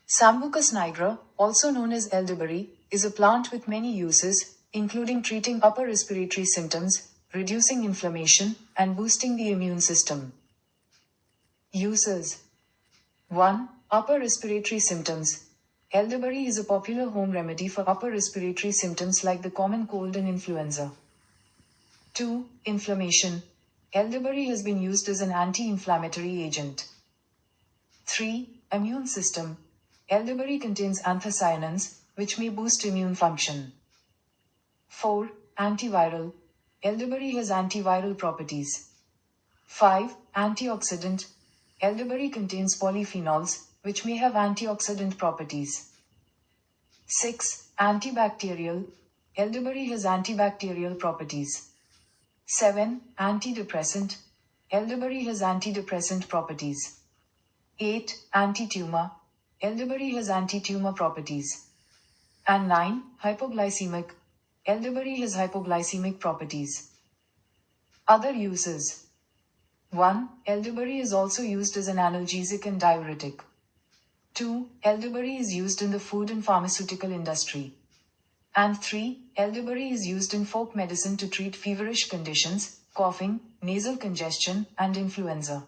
Sambucus nigra, also known as elderberry, is a plant with many uses, including treating upper respiratory symptoms, reducing inflammation, and boosting the immune system. Uses 1. Upper respiratory symptoms. Elderberry is a popular home remedy for upper respiratory symptoms like the common cold and influenza. 2. Inflammation. Elderberry has been used as an anti-inflammatory agent. 3. Immune system. Elderberry contains anthocyanins, which may boost immune function. 4. Antiviral. Elderberry has antiviral properties. 5. Antioxidant. Elderberry contains polyphenols, which may have antioxidant properties. 6. Antibacterial. Elderberry has antibacterial properties. 7. Antidepressant. Elderberry has antidepressant properties. 8. Anti-tumor. Elderberry has anti-tumor properties. And 9. Hypoglycemic. Elderberry has hypoglycemic properties. Other uses. 1. Elderberry is also used as an analgesic and diuretic. 2. Elderberry is used in the food and pharmaceutical industry. And 3. Elderberry is used in folk medicine to treat feverish conditions, coughing, nasal congestion, and influenza.